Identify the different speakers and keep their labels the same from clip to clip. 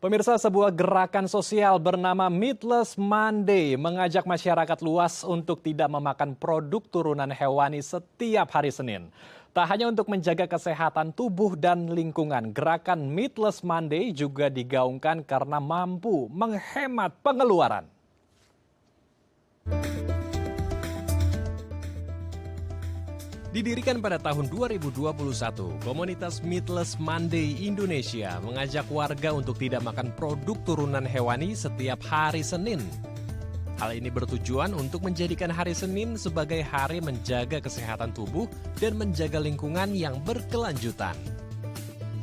Speaker 1: Pemirsa, sebuah gerakan sosial bernama Meatless Monday mengajak masyarakat luas untuk tidak memakan produk turunan hewani setiap hari Senin. Tak hanya untuk menjaga kesehatan tubuh dan lingkungan, gerakan Meatless Monday juga digaungkan karena mampu menghemat pengeluaran. Didirikan pada tahun 2021, komunitas Meatless Monday Indonesia mengajak warga untuk tidak makan produk turunan hewani setiap hari Senin. Hal ini bertujuan untuk menjadikan hari Senin sebagai hari menjaga kesehatan tubuh dan menjaga lingkungan yang berkelanjutan.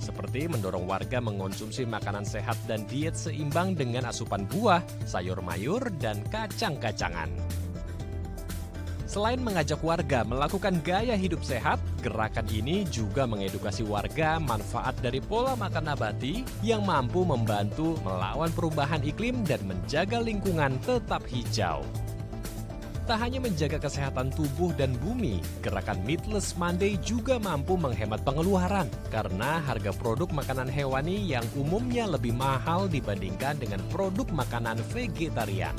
Speaker 1: Seperti mendorong warga mengonsumsi makanan sehat dan diet seimbang dengan asupan buah, sayur mayur, dan kacang-kacangan. Selain mengajak warga melakukan gaya hidup sehat, gerakan ini juga mengedukasi warga manfaat dari pola makan nabati yang mampu membantu melawan perubahan iklim dan menjaga lingkungan tetap hijau. Tak hanya menjaga kesehatan tubuh dan bumi, gerakan Meatless Monday juga mampu menghemat pengeluaran karena harga produk makanan hewani yang umumnya lebih mahal dibandingkan dengan produk makanan vegetarian.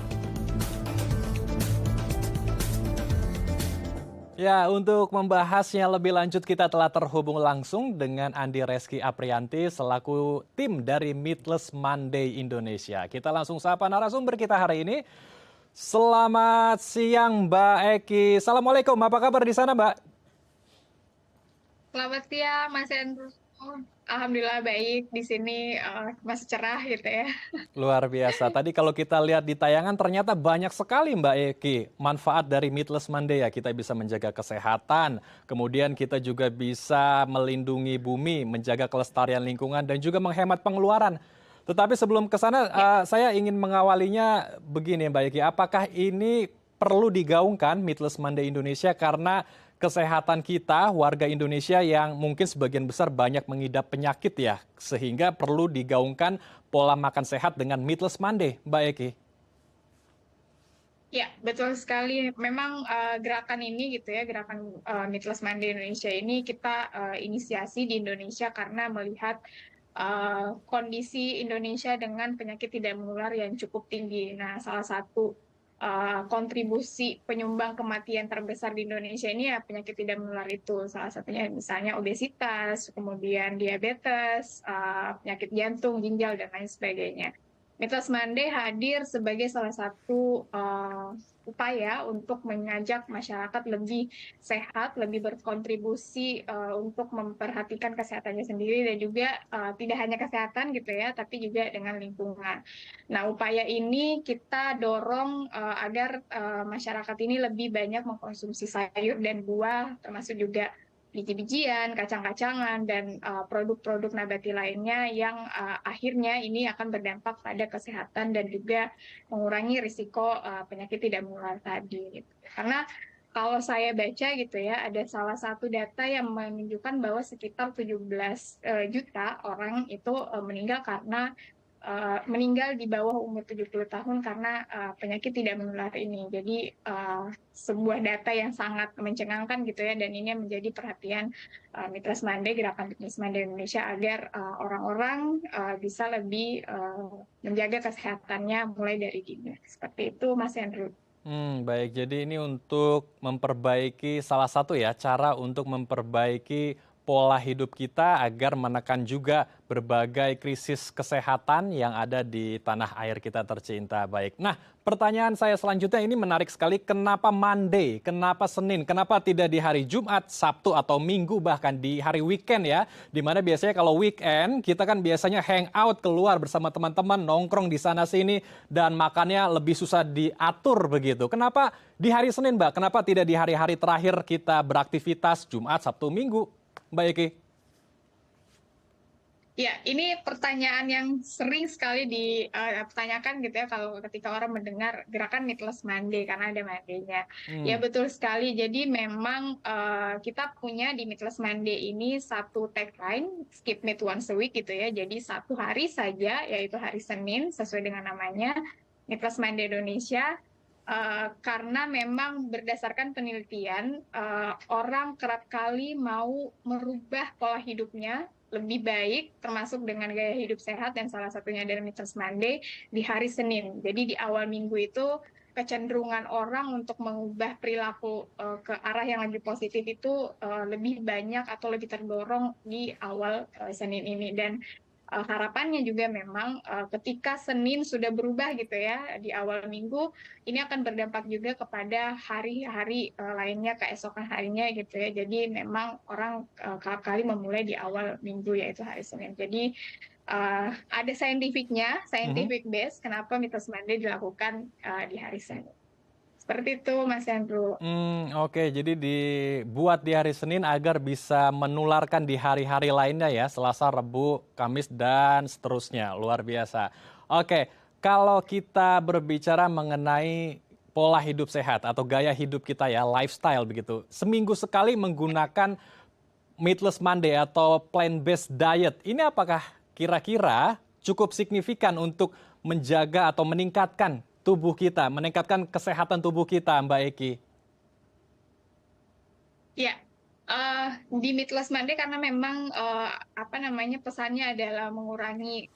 Speaker 1: Ya, untuk membahasnya lebih lanjut kita telah terhubung langsung dengan Andi Reski Aprianti selaku tim dari Meatless Monday Indonesia. Kita langsung sapa narasumber kita hari ini. Selamat siang Mbak Eki. Assalamualaikum, apa kabar di sana Mbak?
Speaker 2: Selamat siang, Mas Andrew. Alhamdulillah baik di sini masih cerah gitu ya.
Speaker 1: Luar biasa. Tadi kalau kita lihat di tayangan ternyata banyak sekali Mbak Eki manfaat dari Meatless Monday ya. Kita bisa menjaga kesehatan, kemudian kita juga bisa melindungi bumi, menjaga kelestarian lingkungan dan juga menghemat pengeluaran. Tetapi sebelum ke sana saya ingin mengawalinya begini Mbak Eki, apakah ini perlu digaungkan Meatless Monday Indonesia karena kesehatan kita, warga Indonesia yang mungkin sebagian besar banyak mengidap penyakit ya, sehingga perlu digaungkan pola makan sehat dengan Meatless Monday, Mbak Eki.
Speaker 2: Ya, betul sekali. Memang gerakan ini gitu ya, gerakan Meatless Monday Indonesia ini kita inisiasi di Indonesia karena melihat kondisi Indonesia dengan penyakit tidak menular yang cukup tinggi. Nah, salah satu kontribusi penyumbang kematian terbesar di Indonesia ini ya penyakit tidak menular itu. Salah satunya misalnya obesitas, kemudian diabetes, penyakit jantung, ginjal, dan lain sebagainya. Mitos Monday hadir sebagai salah satu upaya untuk mengajak masyarakat lebih sehat, lebih berkontribusi untuk memperhatikan kesehatannya sendiri dan juga tidak hanya kesehatan gitu ya, tapi juga dengan lingkungan. Nah, upaya ini kita dorong agar masyarakat ini lebih banyak mengkonsumsi sayur dan buah, termasuk juga biji-bijian, kacang-kacangan, dan produk-produk nabati lainnya yang akhirnya ini akan berdampak pada kesehatan dan juga mengurangi risiko penyakit tidak menular tadi. Gitu. Karena kalau saya baca gitu ya, ada salah satu data yang menunjukkan bahwa sekitar 17 juta orang itu meninggal di bawah umur 70 tahun karena penyakit tidak menular ini. Jadi sebuah data yang sangat mencengangkan gitu ya, dan ini menjadi perhatian Meatless Monday, gerakan Meatless Monday Indonesia agar orang-orang bisa lebih menjaga kesehatannya mulai dari dini. Seperti itu, Mas Andrew.
Speaker 1: Baik, jadi ini untuk memperbaiki salah satu ya cara untuk memperbaiki pola hidup kita agar menekan juga berbagai krisis kesehatan yang ada di tanah air kita tercinta. Baik. Nah, pertanyaan saya selanjutnya ini menarik sekali. Kenapa Monday? Kenapa Senin? Kenapa tidak di hari Jumat, Sabtu atau Minggu bahkan di hari weekend ya? Dimana biasanya kalau weekend kita kan biasanya hangout keluar bersama teman-teman, nongkrong di sana sini dan makannya lebih susah diatur begitu. Kenapa di hari Senin, Mbak? Kenapa tidak di hari-hari terakhir kita beraktivitas Jumat, Sabtu, Minggu? Mbak Eki.
Speaker 2: Ya, ini pertanyaan yang sering sekali dipertanyakan gitu ya kalau ketika orang mendengar gerakan Meatless Monday karena ada Monday-nya. Ya,
Speaker 1: Hmm,
Speaker 2: betul sekali. Jadi memang kita punya di Meatless Monday ini satu tagline, skip meat once a week gitu ya. Jadi satu hari saja, yaitu hari Senin sesuai dengan namanya, Meatless Monday Indonesia Karena memang berdasarkan penelitian, orang kerap kali mau merubah pola hidupnya lebih baik, termasuk dengan gaya hidup sehat, dan salah satunya adalah Meatless Monday di hari Senin. Jadi di awal minggu itu kecenderungan orang untuk mengubah perilaku ke arah yang lebih positif itu lebih banyak atau lebih terdorong di awal Senin ini. Dan harapannya juga memang ketika Senin sudah berubah gitu ya di awal minggu, ini akan berdampak juga kepada hari-hari lainnya, keesokan harinya gitu ya. Jadi memang orang kerap kali memulai di awal minggu, yaitu hari Senin. Jadi ada scientific-nya,
Speaker 1: Mhm.
Speaker 2: scientific base kenapa Mitos Monday dilakukan di hari Senin. Seperti itu, Mas Andrew.
Speaker 1: Oke. Jadi dibuat di hari Senin agar bisa menularkan di hari-hari lainnya ya, Selasa, Rabu, Kamis, dan seterusnya. Luar biasa. Oke, kalau kita berbicara mengenai pola hidup sehat atau gaya hidup kita ya, lifestyle begitu. Seminggu sekali menggunakan Meatless Monday atau plant-based diet, ini apakah kira-kira cukup signifikan untuk menjaga atau meningkatkan tubuh kita, meningkatkan kesehatan tubuh kita, Mbak Eki?
Speaker 2: Ya, di Meatless Monday karena memang apa namanya pesannya adalah mengurangi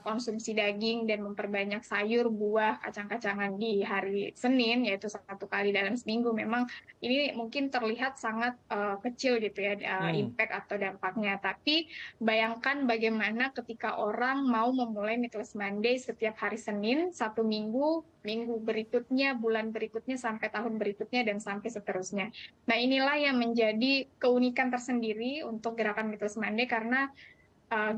Speaker 2: konsumsi daging dan memperbanyak sayur, buah, kacang-kacangan di hari Senin, yaitu satu kali dalam seminggu. Memang ini mungkin terlihat sangat kecil gitu ya
Speaker 1: Hmm.
Speaker 2: impact atau dampaknya. Tapi bayangkan bagaimana ketika orang mau memulai Meatless Monday setiap hari Senin, satu minggu, minggu berikutnya, bulan berikutnya, sampai tahun berikutnya, dan sampai seterusnya. Nah, inilah yang menjadi keunikan tersendiri untuk gerakan Meatless Monday karena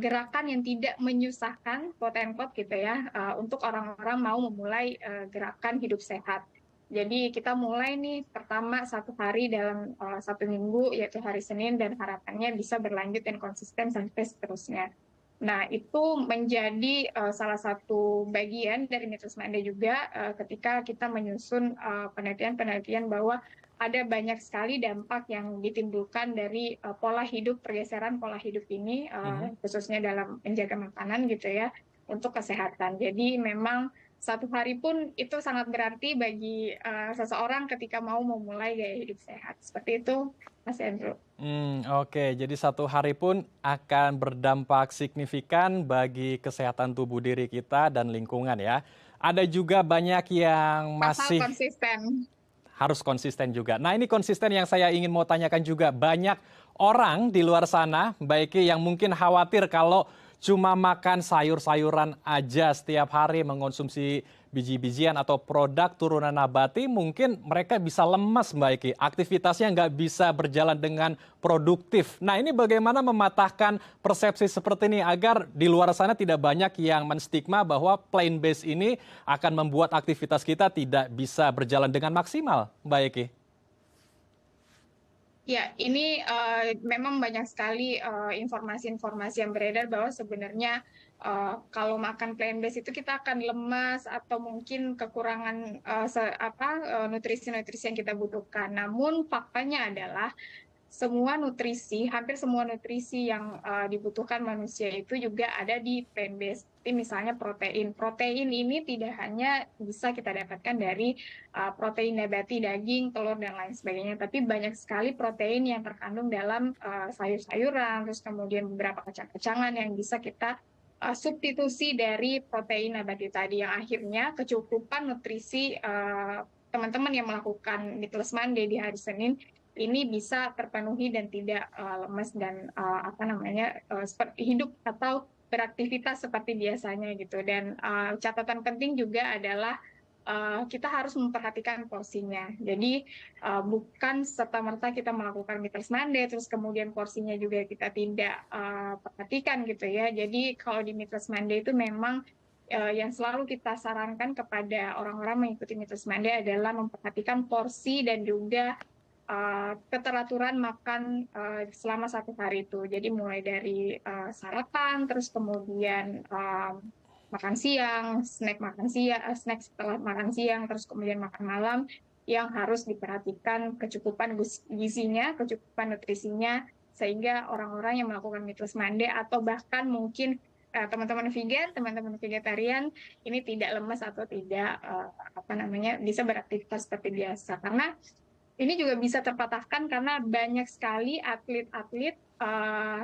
Speaker 2: gerakan yang tidak menyusahkan, quote and quote gitu ya, untuk orang-orang mau memulai gerakan hidup sehat. Jadi kita mulai nih pertama satu hari dalam satu minggu, yaitu hari Senin, dan harapannya bisa berlanjut dan konsisten sampai seterusnya. Nah, itu menjadi salah satu bagian dari Meatless Monday juga ketika kita menyusun penelitian-penelitian bahwa ada banyak sekali dampak yang ditimbulkan dari pola hidup, pergeseran pola hidup ini,
Speaker 1: Mhm.
Speaker 2: khususnya dalam menjaga makanan gitu ya, untuk kesehatan. Jadi memang satu hari pun itu sangat berarti bagi seseorang ketika mau memulai gaya hidup sehat. Seperti itu, Mas Andrew.
Speaker 1: Oke. Jadi satu hari pun akan berdampak signifikan bagi kesehatan tubuh diri kita dan lingkungan ya. Ada juga banyak yang
Speaker 2: Asal
Speaker 1: masih
Speaker 2: konsisten.
Speaker 1: harus konsisten juga. Nah, ini konsisten yang saya ingin mau tanyakan juga. Banyak orang di luar sana, Mbak Eki, yang mungkin khawatir kalau cuma makan sayur-sayuran aja setiap hari, mengonsumsi biji-bijian atau produk turunan nabati, mungkin mereka bisa lemas, Mbak Eki. Aktivitasnya nggak bisa berjalan dengan produktif. Nah, ini bagaimana mematahkan persepsi seperti ini agar di luar sana tidak banyak yang menstigma bahwa plant-based ini akan membuat aktivitas kita tidak bisa berjalan dengan maksimal, Mbak Eki?
Speaker 2: Ya, ini memang banyak sekali informasi-informasi yang beredar bahwa sebenarnya kalau makan plant-based itu kita akan lemas atau mungkin kekurangan nutrisi-nutrisi yang kita butuhkan. Namun faktanya adalah hampir semua nutrisi yang dibutuhkan manusia itu juga ada di plant-based. Seperti misalnya protein. Protein ini tidak hanya bisa kita dapatkan dari protein nabati, daging, telur, dan lain sebagainya, tapi banyak sekali protein yang terkandung dalam sayur-sayuran, terus kemudian beberapa kacang-kacangan yang bisa kita substitusi dari protein nabati tadi, yang akhirnya kecukupan nutrisi teman-teman yang melakukan Meatless Monday di hari Senin ini bisa terpenuhi dan tidak lemas dan seperti hidup atau beraktivitas seperti biasanya gitu. Dan catatan penting juga adalah kita harus memperhatikan porsinya. Jadi bukan serta-merta kita melakukan Meatless Monday terus kemudian porsinya juga kita tidak perhatikan gitu ya. Jadi kalau di Meatless Monday itu memang yang selalu kita sarankan kepada orang-orang mengikuti Meatless Monday adalah memperhatikan porsi dan juga keteraturan makan selama satu hari itu. Jadi mulai dari sarapan, terus kemudian makan siang, snack setelah makan siang, terus kemudian makan malam, yang harus diperhatikan kecukupan gizinya, kecukupan nutrisinya, sehingga orang-orang yang melakukan Meatless Monday atau bahkan mungkin teman-teman vegan, teman-teman vegetarian ini tidak lemas atau tidak bisa beraktivitas seperti biasa. Karena ini juga bisa terpatahkan karena banyak sekali atlet-atlet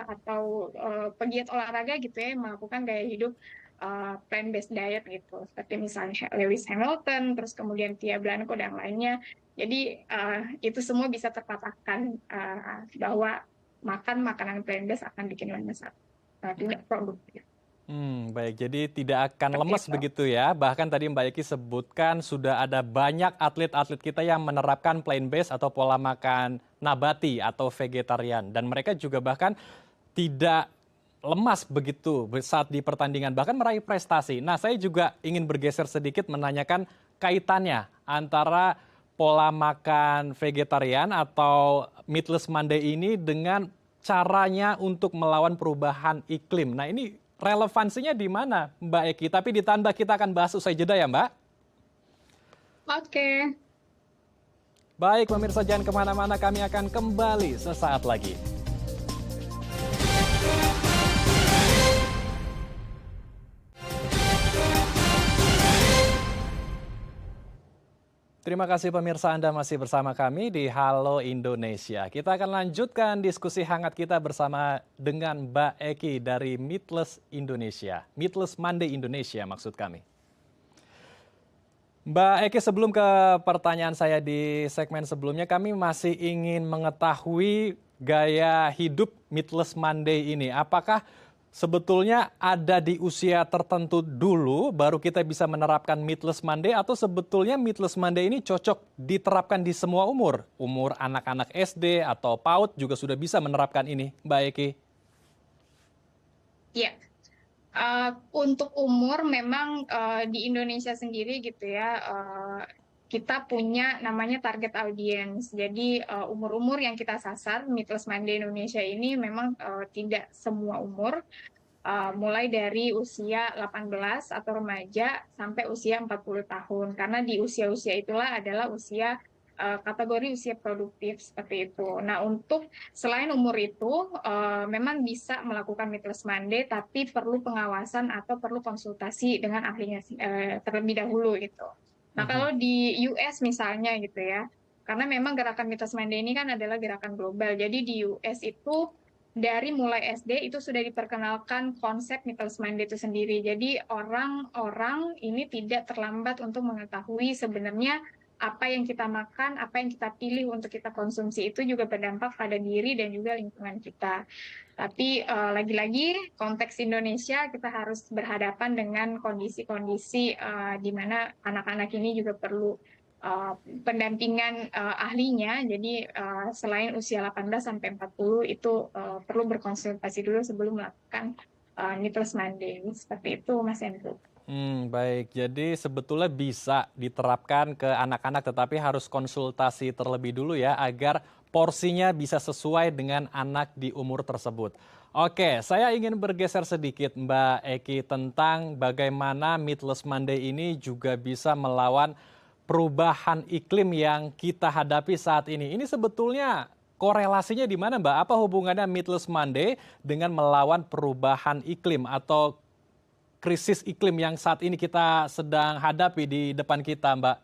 Speaker 2: atau pegiat olahraga gitu ya yang melakukan gaya hidup plant-based diet gitu, seperti misalnya Lewis Hamilton, terus kemudian Tia Blanco dan lainnya. Jadi itu semua bisa terpatahkan bahwa makan makanan plant-based akan bikin lemes tidak produktif.
Speaker 1: Baik, jadi tidak akan
Speaker 2: Seperti
Speaker 1: lemes
Speaker 2: itu.
Speaker 1: begitu ya. Bahkan tadi Mbak Eki sebutkan sudah ada banyak atlet-atlet kita yang menerapkan plant-based atau pola makan nabati atau vegetarian. Dan mereka juga bahkan tidak lemas begitu saat di pertandingan, bahkan meraih prestasi. Nah, saya juga ingin bergeser sedikit menanyakan kaitannya antara pola makan vegetarian atau Meatless Monday ini dengan caranya untuk melawan perubahan iklim. Nah, ini relevansinya di mana, Mbak Eki? Tapi ditambah kita akan bahas usai jeda ya, Mbak?
Speaker 2: Oke.
Speaker 1: Baik, pemirsa jangan kemana-mana, kami akan kembali sesaat lagi. Terima kasih pemirsa Anda masih bersama kami di Halo Indonesia. Kita akan lanjutkan diskusi hangat kita bersama dengan Mbak Eki dari Meatless Indonesia. Meatless Monday Indonesia maksud kami. Mbak Eki, sebelum ke pertanyaan saya di segmen sebelumnya, kami masih ingin mengetahui gaya hidup Meatless Monday ini. Apakah sebetulnya ada di usia tertentu dulu baru kita bisa menerapkan Meatless Monday, atau sebetulnya Meatless Monday ini cocok diterapkan di semua umur? Umur anak-anak SD atau PAUD juga sudah bisa menerapkan ini, Mbak Eki?
Speaker 2: Ya, untuk umur memang di Indonesia sendiri gitu ya, kita punya namanya target audience. Jadi umur-umur yang kita sasar, Meatless Monday Indonesia ini memang tidak semua umur, mulai dari usia 18 atau remaja sampai usia 40 tahun. Karena di usia-usia itulah adalah usia kategori usia produktif seperti itu. Nah, untuk selain umur itu, memang bisa melakukan Meatless Monday, tapi perlu pengawasan atau perlu konsultasi dengan ahlinya terlebih dahulu gitu. Nah, kalau di US misalnya gitu ya, karena memang gerakan Meatless Monday ini kan adalah gerakan global. Jadi di US itu dari mulai SD itu sudah diperkenalkan konsep Meatless Monday itu sendiri. Jadi orang-orang ini tidak terlambat untuk mengetahui sebenarnya apa yang kita makan, apa yang kita pilih untuk kita konsumsi itu juga berdampak pada diri dan juga lingkungan kita. Tapi lagi-lagi konteks Indonesia kita harus berhadapan dengan kondisi-kondisi di mana anak-anak ini juga perlu pendampingan ahlinya. Jadi selain usia 18 sampai 40 itu perlu berkonsultasi dulu sebelum melakukan Meatless Monday. Seperti itu, Mas Andrew.
Speaker 1: Baik. Jadi sebetulnya bisa diterapkan ke anak-anak, tetapi harus konsultasi terlebih dulu ya, agar porsinya bisa sesuai dengan anak di umur tersebut. Oke, saya ingin bergeser sedikit Mbak Eki tentang bagaimana Meatless Monday ini juga bisa melawan perubahan iklim yang kita hadapi saat ini. Ini sebetulnya korelasinya di mana, Mbak? Apa hubungannya Meatless Monday dengan melawan perubahan iklim atau krisis iklim yang saat ini kita sedang hadapi di depan kita, Mbak?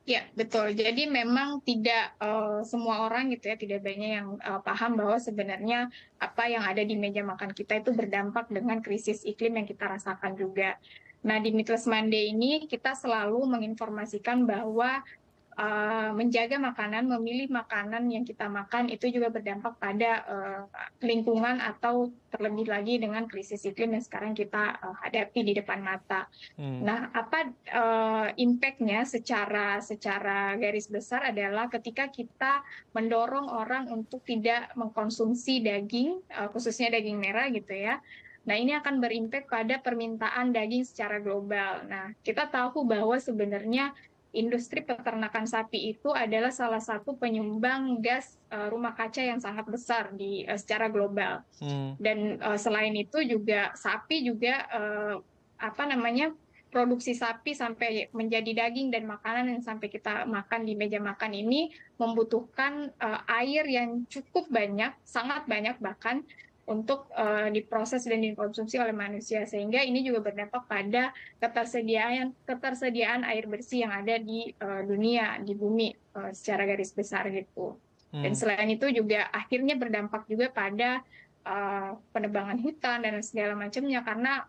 Speaker 2: Ya, betul. Jadi memang tidak semua orang gitu ya, tidak banyak yang paham bahwa sebenarnya apa yang ada di meja makan kita itu berdampak dengan krisis iklim yang kita rasakan juga. Nah, di Meatless Monday ini kita selalu menginformasikan bahwa menjaga makanan, memilih makanan yang kita makan itu juga berdampak pada lingkungan atau terlebih lagi dengan krisis iklim yang sekarang kita hadapi di depan mata.
Speaker 1: Hmm.
Speaker 2: Nah, apa impact-nya secara garis besar adalah ketika kita mendorong orang untuk tidak mengkonsumsi daging, khususnya daging merah gitu ya. Nah, ini akan berimpact pada permintaan daging secara global. Nah, kita tahu bahwa sebenarnya industri peternakan sapi itu adalah salah satu penyumbang gas rumah kaca yang sangat besar secara global. Dan selain itu juga sapi juga produksi sapi sampai menjadi daging dan makanan yang sampai kita makan di meja makan ini membutuhkan air yang cukup banyak, sangat banyak bahkan untuk diproses dan dikonsumsi oleh manusia, sehingga ini juga berdampak pada ketersediaan air bersih yang ada di dunia, di bumi secara garis besar gitu. Dan
Speaker 1: Hmm.
Speaker 2: selain itu juga akhirnya berdampak juga pada penebangan hutan dan segala macamnya, karena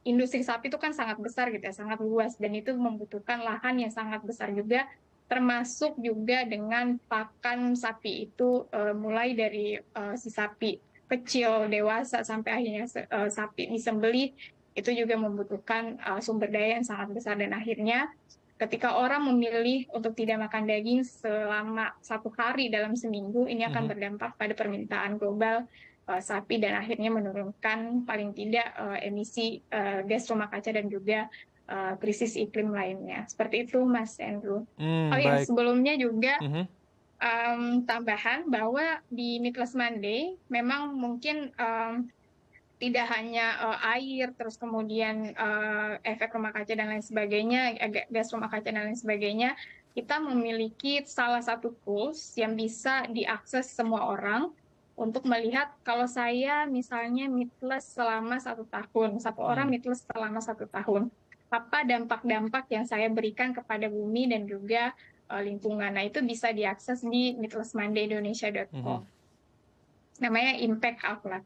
Speaker 2: industri sapi itu kan sangat besar gitu ya, sangat luas, dan itu membutuhkan lahan yang sangat besar juga, termasuk juga dengan pakan sapi itu mulai dari si sapi kecil, dewasa, sampai akhirnya sapi disembelih, itu juga membutuhkan sumber daya yang sangat besar. Dan akhirnya ketika orang memilih untuk tidak makan daging selama 1 hari dalam seminggu, ini akan
Speaker 1: Mhm.
Speaker 2: berdampak pada permintaan global sapi, dan akhirnya menurunkan paling tidak emisi gas rumah kaca dan juga krisis iklim lainnya. Seperti itu, Mas Andrew. Oh ya,
Speaker 1: Baik.
Speaker 2: sebelumnya juga
Speaker 1: Mhm.
Speaker 2: tambahan bahwa di Meatless Monday memang mungkin tidak hanya air, terus kemudian efek rumah kaca dan lain sebagainya, gas rumah kaca dan lain sebagainya, kita memiliki salah satu tools yang bisa diakses semua orang untuk melihat kalau saya misalnya meatless selama 1 tahun, satu orang
Speaker 1: Hmm.
Speaker 2: meatless selama 1 tahun, apa dampak-dampak yang saya berikan kepada bumi dan juga lingkungan. Nah, itu bisa diakses di
Speaker 1: Mhm.
Speaker 2: meatlessmonday.indonesia.com. Namanya Impact Outlet.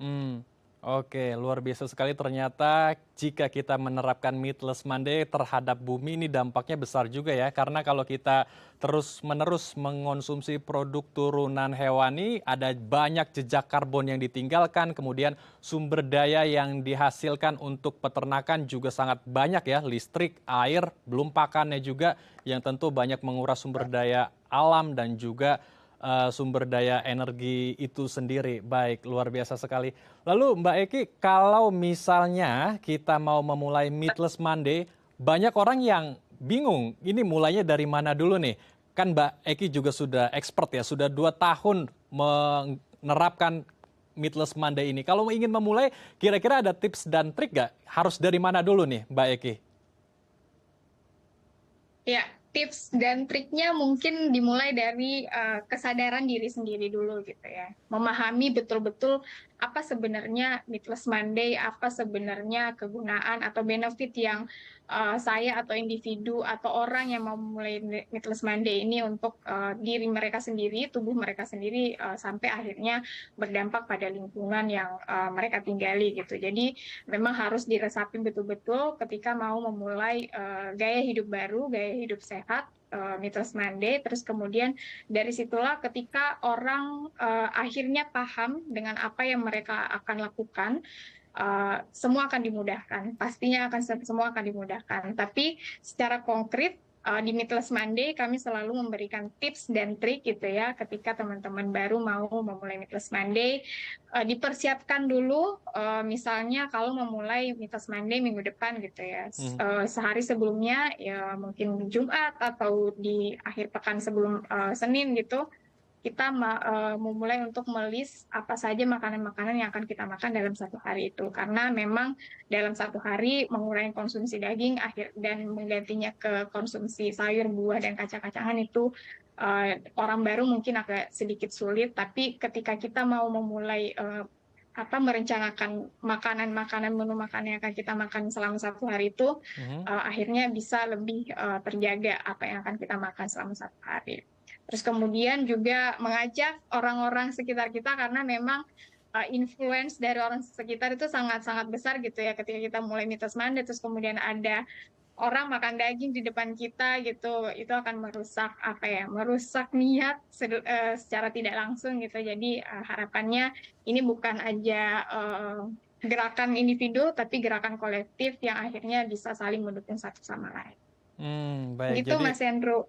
Speaker 1: Hmm. Oke, luar biasa sekali ternyata jika kita menerapkan Meatless Monday terhadap bumi ini dampaknya besar juga ya. Karena kalau kita terus-menerus mengonsumsi produk turunan hewani, ada banyak jejak karbon yang ditinggalkan, kemudian sumber daya yang dihasilkan untuk peternakan juga sangat banyak ya, listrik, air, belum pakannya juga yang tentu banyak menguras sumber daya alam dan juga sumber daya energi itu sendiri. Baik, luar biasa sekali. Lalu Mbak Eki, kalau misalnya kita mau memulai Meatless Monday, banyak orang yang bingung, ini mulainya dari mana dulu nih? Kan Mbak Eki juga sudah expert ya, sudah 2 tahun menerapkan Meatless Monday ini. Kalau ingin memulai, kira-kira ada tips dan trik nggak? Harus dari mana dulu nih Mbak Eki?
Speaker 2: Ya, tips dan triknya mungkin dimulai dari kesadaran diri sendiri dulu gitu ya. Memahami betul-betul apa sebenarnya Meatless Monday, apa sebenarnya kegunaan atau benefit yang saya atau individu atau orang yang mau memulai Meatless Monday ini untuk diri mereka sendiri, tubuh mereka sendiri, sampai akhirnya berdampak pada lingkungan yang mereka tinggali gitu. Jadi memang harus diresapi betul-betul ketika mau memulai gaya hidup baru, gaya hidup sehat, Meatless Monday. Terus kemudian dari situlah ketika orang akhirnya paham dengan apa yang mereka akan lakukan, semua akan dimudahkan. Pastinya semua akan dimudahkan. Tapi secara konkret di Meatless Monday kami selalu memberikan tips dan trik gitu ya ketika teman-teman baru mau memulai Meatless Monday. Dipersiapkan dulu, misalnya kalau memulai Meatless Monday minggu depan gitu ya,
Speaker 1: Mhm.
Speaker 2: sehari sebelumnya ya mungkin Jumat atau di akhir pekan sebelum Senin gitu, kita memulai untuk melis apa saja makanan-makanan yang akan kita makan dalam 1 hari itu. Karena memang dalam 1 hari mengurangi konsumsi daging dan menggantinya ke konsumsi sayur, buah, dan kacang-kacangan itu orang baru mungkin agak sedikit sulit. Tapi ketika kita mau memulai merencanakan makanan-makanan, menu makanan yang akan kita makan selama 1 hari itu,
Speaker 1: Mhm.
Speaker 2: akhirnya bisa lebih terjaga apa yang akan kita makan selama 1 hari. Terus kemudian juga mengajak orang-orang sekitar kita, karena memang influence dari orang sekitar itu sangat-sangat besar gitu ya ketika kita mulai Mitos Mande, terus kemudian ada orang makan daging di depan kita gitu, itu akan merusak niat secara tidak langsung gitu. Jadi harapannya ini bukan aja gerakan individu, tapi gerakan kolektif yang akhirnya bisa saling mendukung satu sama lain.
Speaker 1: Baik.
Speaker 2: Gitu, Mas Andrew.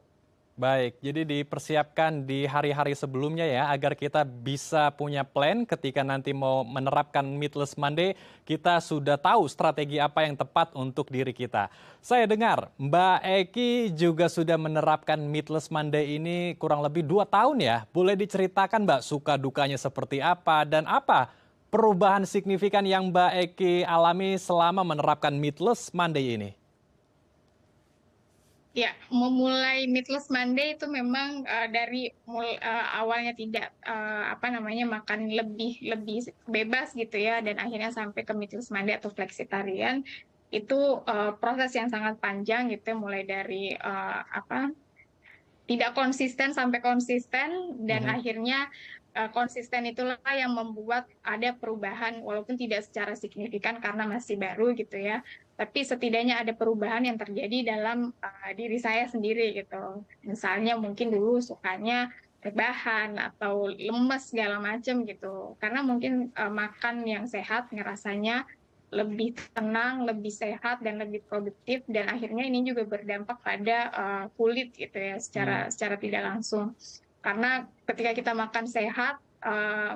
Speaker 1: Jadi dipersiapkan di hari-hari sebelumnya ya, agar kita bisa punya plan ketika nanti mau menerapkan Meatless Monday, kita sudah tahu strategi apa yang tepat untuk diri kita. Saya dengar Mbak Eki juga sudah menerapkan Meatless Monday ini kurang lebih 2 tahun ya. Boleh diceritakan Mbak suka dukanya seperti apa dan apa perubahan signifikan yang Mbak Eki alami selama menerapkan Meatless Monday ini?
Speaker 2: Ya, memulai Meatless Monday itu memang dari awalnya tidak apa namanya makan lebih lebih bebas gitu ya, dan akhirnya sampai ke Meatless Monday atau flexitarian itu proses yang sangat panjang gitu ya, mulai dari apa tidak konsisten sampai konsisten dan
Speaker 1: Mhm.
Speaker 2: akhirnya konsisten itulah yang membuat ada perubahan walaupun tidak secara signifikan karena masih baru gitu ya. Tapi setidaknya ada perubahan yang terjadi dalam diri saya sendiri gitu. Misalnya mungkin dulu sukanya rebahan atau lemes segala macam gitu. Karena mungkin makan yang sehat ngerasanya lebih tenang, lebih sehat dan lebih produktif dan akhirnya ini juga berdampak pada kulit gitu ya
Speaker 1: Hmm.
Speaker 2: secara tidak langsung. Karena ketika kita makan sehat,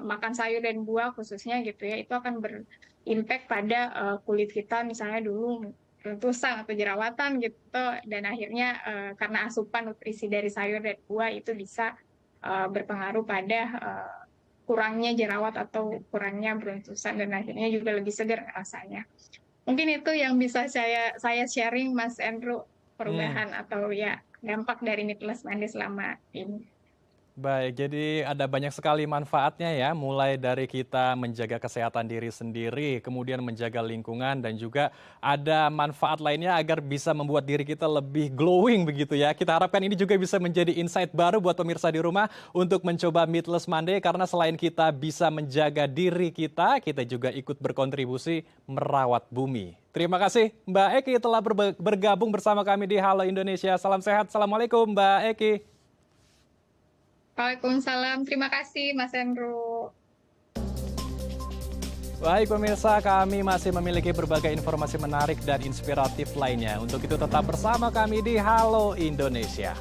Speaker 2: makan sayur dan buah khususnya gitu ya, itu akan berimpact pada kulit kita misalnya dulu beruntusan atau jerawatan gitu dan akhirnya karena asupan nutrisi dari sayur dan buah itu bisa berpengaruh pada kurangnya jerawat atau kurangnya beruntusan dan akhirnya juga lebih segar rasanya. Mungkin itu yang bisa saya sharing Mas Andrew
Speaker 1: Hmm.
Speaker 2: perubahan atau ya dampak dari Meatless Monday selama ini.
Speaker 1: Baik, jadi ada banyak sekali manfaatnya ya, mulai dari kita menjaga kesehatan diri sendiri, kemudian menjaga lingkungan, dan juga ada manfaat lainnya agar bisa membuat diri kita lebih glowing begitu ya. Kita harapkan ini juga bisa menjadi insight baru buat pemirsa di rumah untuk mencoba Meatless Monday, karena selain kita bisa menjaga diri kita juga ikut berkontribusi merawat bumi. Terima kasih Mbak Eki telah bergabung bersama kami di Halo Indonesia. Salam sehat, Assalamualaikum Mbak Eki.
Speaker 2: Waalaikumsalam. Terima kasih Mas Andrew.
Speaker 1: Baik pemirsa, kami masih memiliki berbagai informasi menarik dan inspiratif lainnya. Untuk itu tetap bersama kami di Halo Indonesia.